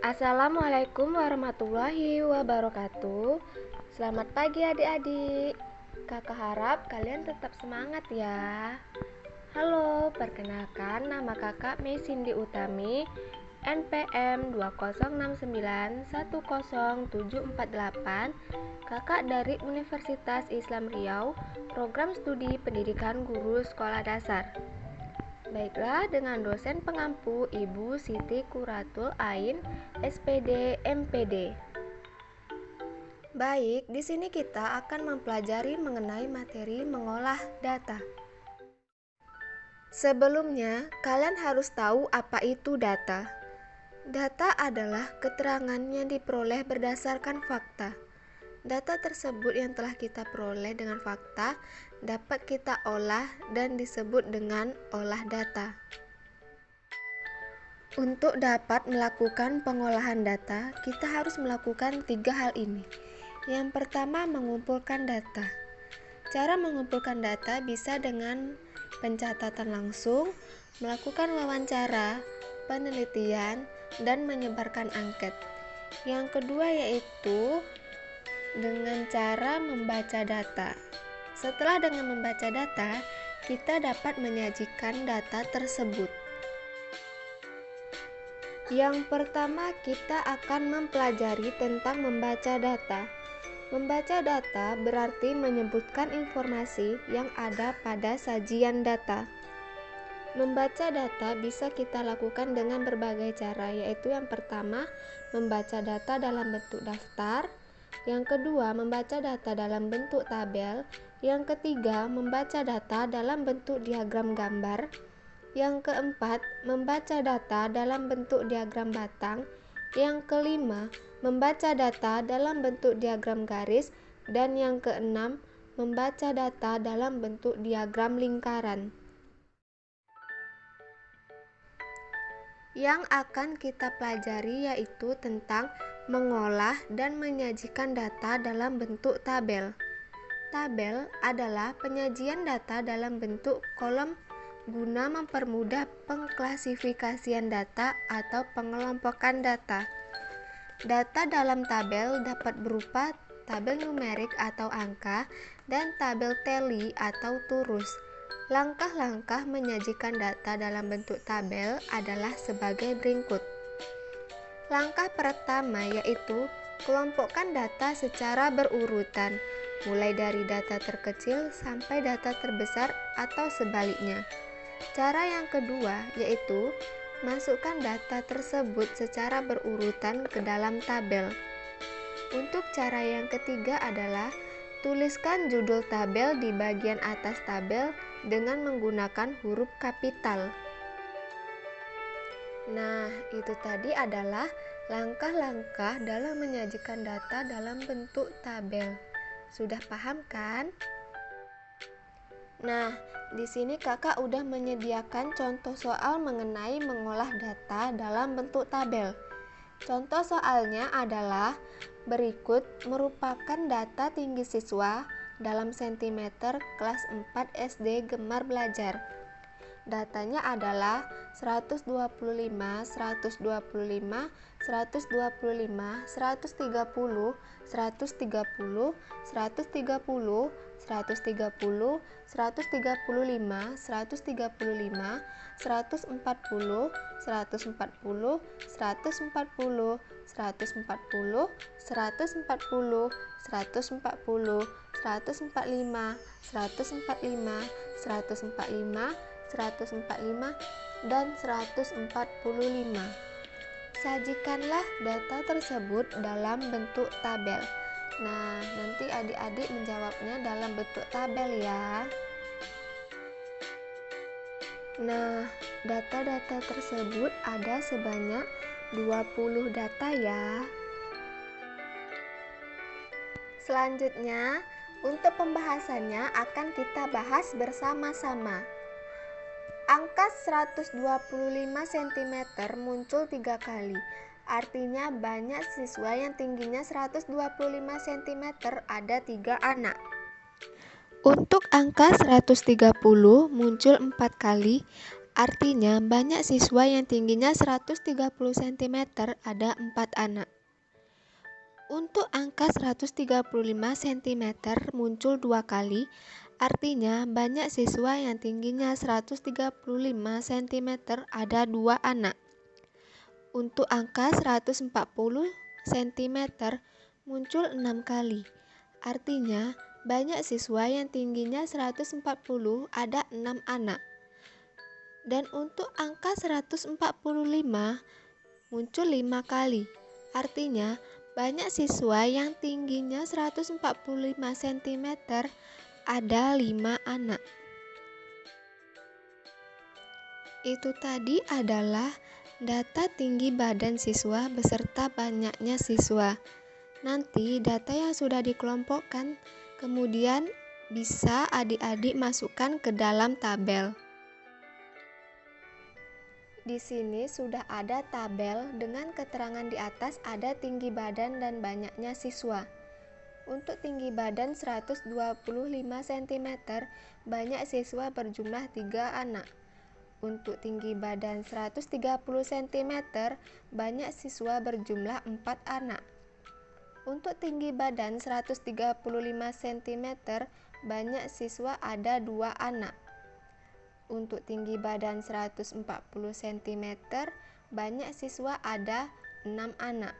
Assalamualaikum warahmatullahi wabarakatuh. Selamat pagi adik-adik. Kakak harap kalian tetap semangat ya. Halo, perkenalkan nama kakak Mei Cindy Utami, NPM 206910748, kakak dari Universitas Islam Riau, Program Studi Pendidikan Guru Sekolah Dasar. Baiklah, dengan dosen pengampu Ibu Siti Quratul Ain, SPD, MPD. Baik, di sini kita akan mempelajari mengenai materi mengolah data. Sebelumnya, kalian harus tahu apa itu data. Data adalah keterangan yang diperoleh berdasarkan fakta. Data tersebut yang telah kita peroleh dengan fakta dapat kita olah dan disebut dengan olah data. Untuk dapat melakukan pengolahan data, kita harus melakukan 3 hal ini. Yang pertama, mengumpulkan data. Cara mengumpulkan data bisa dengan pencatatan langsung, melakukan wawancara, penelitian, dan menyebarkan angket. Yang kedua yaitu dengan cara membaca data. Setelah dengan membaca data, kita dapat menyajikan data tersebut. Yang pertama, kita akan mempelajari tentang membaca data. Membaca data berarti menyebutkan informasi yang ada pada sajian data. Membaca data bisa kita lakukan dengan berbagai cara, yaitu yang pertama, membaca data dalam bentuk daftar. Yang kedua, membaca data dalam bentuk tabel. Yang ketiga, membaca data dalam bentuk diagram gambar. Yang keempat, membaca data dalam bentuk diagram batang. Yang kelima, membaca data dalam bentuk diagram garis. Dan yang keenam, membaca data dalam bentuk diagram lingkaran. Yang akan kita pelajari yaitu tentang mengolah dan menyajikan data dalam bentuk tabel. Tabel adalah penyajian data dalam bentuk kolom guna mempermudah pengklasifikasian data atau pengelompokan data. Data dalam tabel dapat berupa tabel numerik atau angka dan tabel tally atau turus. Langkah-langkah menyajikan data dalam bentuk tabel adalah sebagai berikut. Langkah pertama yaitu kelompokkan data secara berurutan, mulai dari data terkecil sampai data terbesar atau sebaliknya. Cara yang kedua yaitu masukkan data tersebut secara berurutan ke dalam tabel. Untuk cara yang ketiga adalah tuliskan judul tabel di bagian atas tabel dengan menggunakan huruf kapital. Nah, itu tadi adalah langkah-langkah dalam menyajikan data dalam bentuk tabel. Sudah paham kan? Nah, di sini kakak udah menyediakan contoh soal mengenai mengolah data dalam bentuk tabel. Contoh soalnya adalah berikut merupakan data tinggi siswa dalam sentimeter kelas 4 SD Gemar Belajar. Datanya adalah 125, 125, 125, 130, 130, 130, 130, 135, 135, 140, 140, 140, 140, 145, dan 145. Sajikanlah data tersebut dalam bentuk tabel. Nah, nanti adik-adik menjawabnya dalam bentuk tabel ya. Nah, data-data tersebut ada sebanyak 20 data ya. Selanjutnya, untuk pembahasannya akan kita bahas bersama-sama. Angka 125 cm muncul 3 kali. Artinya banyak siswa yang tingginya 125 cm ada 3 anak. Untuk angka 130 muncul 4 kali. Artinya banyak siswa yang tingginya 130 cm ada 4 anak. Untuk angka 135 cm muncul 2 kali, artinya banyak siswa yang tingginya 135 cm ada 2 anak. Untuk angka 140 cm muncul 6 kali, artinya banyak siswa yang tingginya 140 ada 6 anak. Dan untuk angka 145 muncul 5 kali, artinya banyak siswa yang tingginya 145 cm ada 5 anak. Itu tadi adalah data tinggi badan siswa beserta banyaknya siswa. Nanti data yang sudah dikelompokkan kemudian bisa adik-adik masukkan ke dalam tabel. Di sini sudah ada tabel dengan keterangan di atas ada tinggi badan dan banyaknya siswa. Untuk tinggi badan 125 cm, banyak siswa berjumlah 3 anak. Untuk tinggi badan 130 cm, banyak siswa berjumlah 4 anak. Untuk tinggi badan 135 cm, banyak siswa ada 2 anak. Untuk tinggi badan 140 cm, banyak siswa ada 6 anak.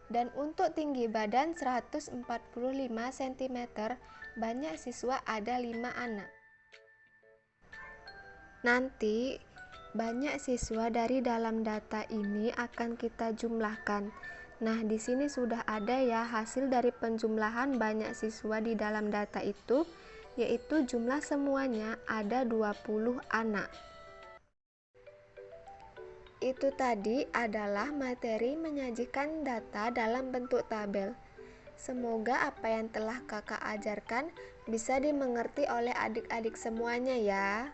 Dan untuk tinggi badan 145 cm, banyak siswa ada 5 anak. Nanti banyak siswa dari dalam data ini akan kita jumlahkan. Nah, di sini sudah ada ya hasil dari penjumlahan banyak siswa di dalam data itu, yaitu jumlah semuanya ada 20 anak. Itu tadi adalah materi menyajikan data dalam bentuk tabel. Semoga apa yang telah kakak ajarkan bisa dimengerti oleh adik-adik semuanya ya.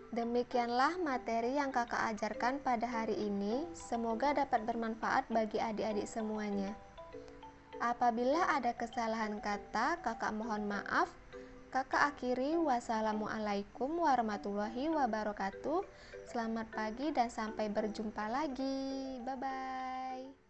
Demikianlah materi yang kakak ajarkan pada hari ini. Semoga dapat bermanfaat bagi adik-adik semuanya. Apabila ada kesalahan kata, kakak mohon maaf. Kakak akhiri, wassalamualaikum warahmatullahi wabarakatuh. Selamat pagi dan sampai berjumpa lagi. Bye-bye.